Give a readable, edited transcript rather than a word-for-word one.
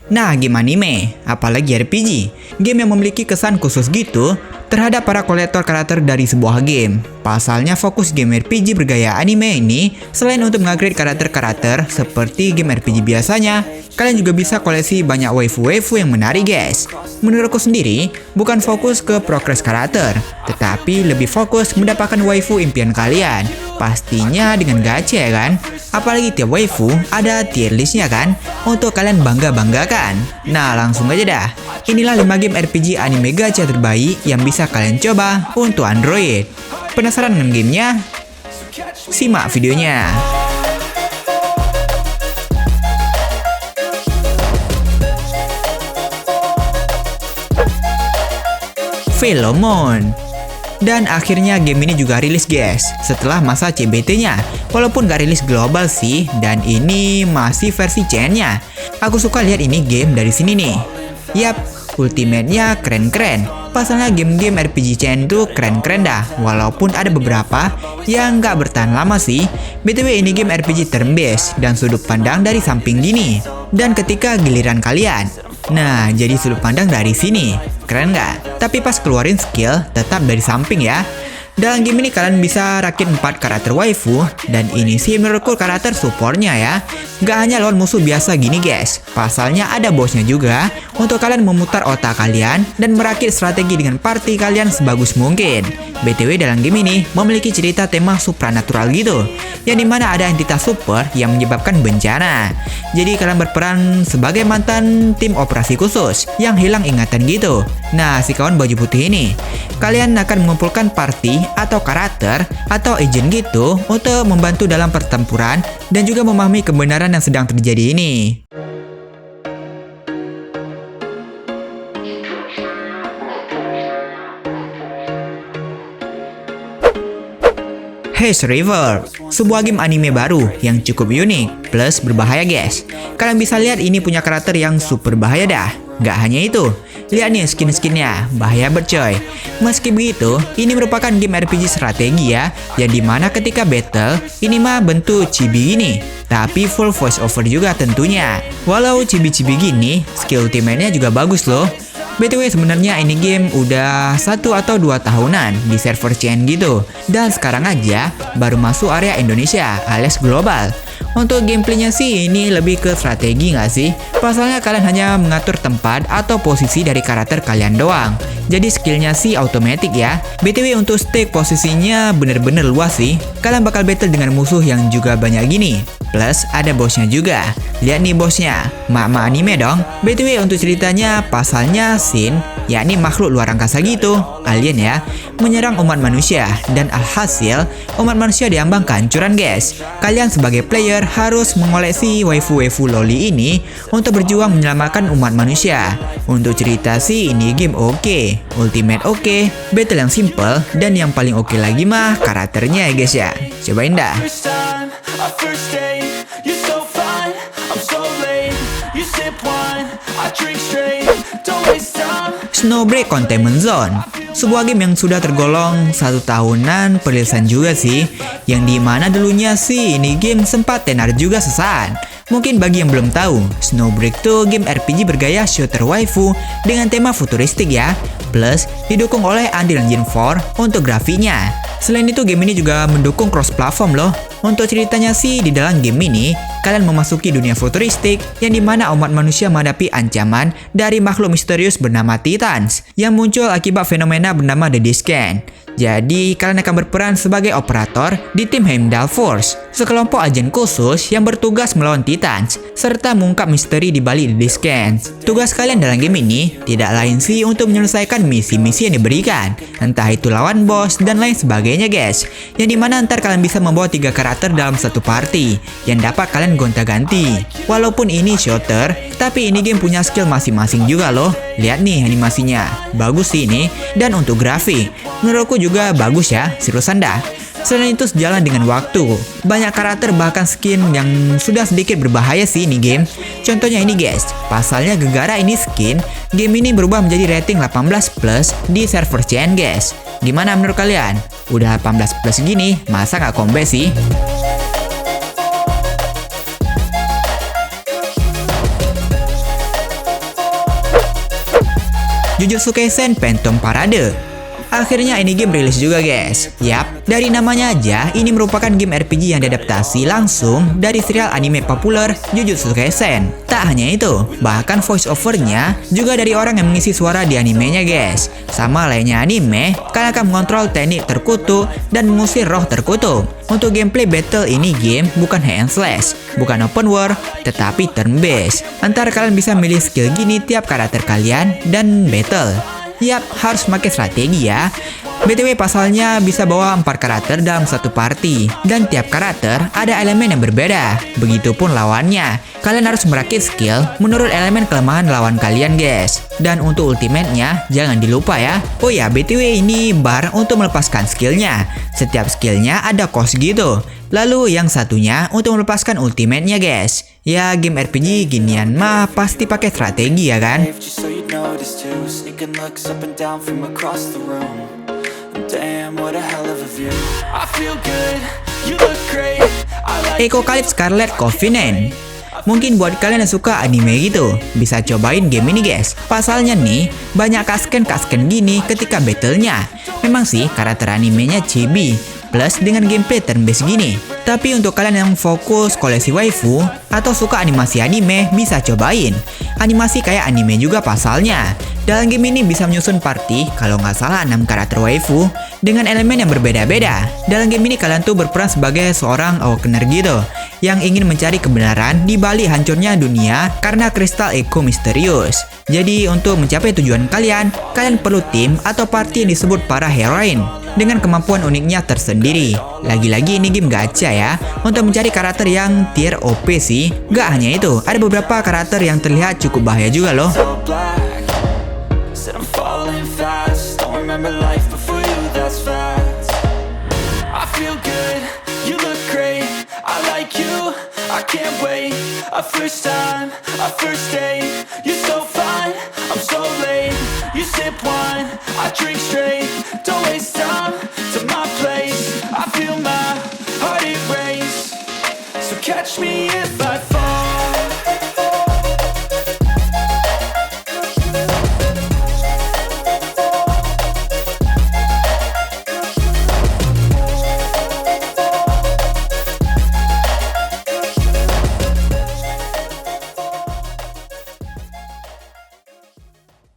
Nah, game anime, apalagi RPG, game yang memiliki kesan khusus gitu terhadap para kolektor karakter dari sebuah game. Pasalnya fokus game RPG bergaya anime ini, selain untuk mengupgrade karakter-karakter seperti game RPG biasanya, kalian juga bisa koleksi banyak waifu-waifu yang menarik guys. Menurutku sendiri, bukan fokus ke progres karakter, tetapi lebih fokus mendapatkan waifu impian kalian. Pastinya dengan gacha ya kan? Apalagi tiap waifu ada tier listnya kan? Untuk kalian bangga-banggakan. Nah langsung aja dah. Inilah 5 game RPG anime gacha terbaik yang bisa kalian coba untuk Android. Penasaran dengan gamenya? Simak videonya. Velomon. Dan akhirnya game ini juga rilis guys, setelah masa CBT-nya. Walaupun gak rilis global sih, dan ini masih versi Chen-nya. Aku suka lihat ini game dari sini nih. Yap, ultimate-nya keren-keren. Pasalnya game-game RPG Chen tuh keren-keren dah, walaupun ada beberapa yang gak bertahan lama sih. BTW ini game RPG turn-based dan sudut pandang dari samping gini. Dan ketika giliran kalian, nah jadi sudut pandang dari sini. Keren nggak? Tapi pas keluarin skill, tetap dari samping ya. Dalam game ini kalian bisa rakit 4 karakter waifu, dan ini sih menurutku karakter supportnya ya. Gak hanya lawan musuh biasa gini guys, pasalnya ada bosnya juga untuk kalian memutar otak kalian dan merakit strategi dengan party kalian sebagus mungkin. BTW dalam game ini memiliki cerita tema supranatural gitu, yang dimana ada entitas super yang menyebabkan bencana. Jadi kalian berperan sebagai mantan tim operasi khusus yang hilang ingatan gitu. Nah si kawan baju putih ini, kalian akan mengumpulkan party atau karakter atau agent gitu untuk membantu dalam pertempuran dan juga memahami kebenaran yang sedang terjadi ini. Haze River, sebuah game anime baru yang cukup unik plus berbahaya guys. Kalian bisa lihat ini punya karakter yang super bahaya dah. Gak hanya itu, lihat nih skin-skinnya, bahaya bercoy. Meski begitu, ini merupakan game RPG strategi ya, yang dimana ketika battle, ini mah bentuk chibi gini, tapi full voice over juga tentunya. Walau chibi-chibi gini, skill ultimate-nya juga bagus loh. BTW sebenarnya ini game udah 1 atau 2 tahunan di server Chen gitu, dan sekarang aja baru masuk area Indonesia alias global. Untuk gameplaynya sih ini lebih ke strategi nggak sih? Pasalnya kalian hanya mengatur tempat atau posisi dari karakter kalian doang. Jadi skillnya sih automatic ya. BTW untuk stake posisinya bener-bener luas sih. Kalian bakal battle dengan musuh yang juga banyak gini. Plus ada bosnya juga. Lihat nih bosnya, mak-mak anime dong. BTW untuk ceritanya pasalnya Sin, yakni makhluk luar angkasa gitu, alien ya, menyerang umat manusia. Dan alhasil umat manusia diambang kehancuran guys. Kalian sebagai player harus mengoleksi waifu-waifu loli ini untuk berjuang menyelamatkan umat manusia. Untuk cerita sih ini game oke, ultimate oke, battle yang simple, dan yang paling oke lagi mah karakternya ya guys ya. Cobain dah. Snowbreak Containment Zone, sebuah game yang sudah tergolong 1 tahunan perilisan juga sih, yang dimana dulunya sih ini game sempat tenar juga sesaat. Mungkin bagi yang belum tahu, Snowbreak tuh game RPG bergaya shooter waifu dengan tema futuristik ya, plus didukung oleh Unreal Engine 4 untuk grafiknya. Selain itu game ini juga mendukung cross platform loh. Untuk ceritanya sih di dalam game ini, kalian memasuki dunia futuristik yang dimana umat manusia menghadapi ancaman dari makhluk misterius bernama Titans yang muncul akibat fenomena bernama The Discan. Jadi kalian akan berperan sebagai operator di tim Heimdall Force, sekelompok agen khusus yang bertugas melawan Titans serta mengungkap misteri di balik The Discan. Tugas kalian dalam game ini tidak lain sih untuk menyelesaikan misi-misi yang diberikan, entah itu lawan bos dan lain sebagainya guys. Yang dimana ntar kalian bisa membawa 3 karakter dalam satu party yang dapat kalian gonta-ganti. Walaupun ini shooter, tapi ini game punya skill masing-masing juga loh. Lihat nih animasinya, bagus sih ini. Dan untuk grafik, menurutku juga bagus ya, seriusan dah. Selain itu sejalan dengan waktu, banyak karakter bahkan skin yang sudah sedikit berbahaya sih ini game. Contohnya ini guys, pasalnya gegara ini skin, game ini berubah menjadi rating 18+ di server Chen guys. Gimana menurut kalian? Udah 18+ gini, masa nggak combat sih? Jujutsu Kaisen Phantom Parade. Akhirnya ini game rilis juga guys. Yap, dari namanya aja ini merupakan game RPG yang diadaptasi langsung dari serial anime populer Jujutsu Kaisen. Tak hanya itu, bahkan voice overnya juga dari orang yang mengisi suara di animenya guys. Sama lainnya anime, kalian akan mengontrol teknik terkutuk dan mengusir roh terkutuk. Untuk gameplay battle ini game bukan hack and slash, bukan open world, tetapi turn based. Antara kalian bisa milih skill gini tiap karakter kalian dan battle. Yap, harus pakai strategi ya. BTW pasalnya bisa bawa 4 karakter dalam satu party. Dan tiap karakter ada elemen yang berbeda. Begitupun lawannya. Kalian harus merakit skill menurut elemen kelemahan lawan kalian guys. Dan untuk ultimate-nya jangan dilupa ya. Oh ya, BTW ini bar untuk melepaskan skillnya. Setiap skillnya ada cost gitu. Lalu yang satunya untuk melepaskan ultimate-nya guys. Ya game RPG ginian mah pasti pakai strategi ya kan. Ecocalypse Scarlet Covenant. Mungkin buat kalian yang suka anime gitu, bisa cobain game ini guys. Pasalnya nih, banyak kasken gini ketika battle-nya. Memang sih karakter animenya chibi, plus dengan gameplay turn-based gini. Tapi untuk kalian yang fokus koleksi waifu atau suka animasi anime, bisa cobain. Animasi kayak anime juga pasalnya. Dalam game ini bisa menyusun party, kalau nggak salah 6 karakter waifu, dengan elemen yang berbeda-beda. Dalam game ini kalian tuh berperan sebagai seorang awakener gitu, yang ingin mencari kebenaran di balik hancurnya dunia karena kristal Echo misterius. Jadi untuk mencapai tujuan kalian perlu tim atau party yang disebut para heroine dengan kemampuan uniknya tersendiri. Lagi-lagi ini game gacha ya, untuk mencari karakter yang tier OP sih. Gak hanya itu, ada beberapa karakter yang terlihat cukup bahaya juga loh. I can't wait, a first time, a first date. You're so fine, I'm so late. You sip wine, I drink straight. Don't waste time to my place. I feel my heart erase. So catch me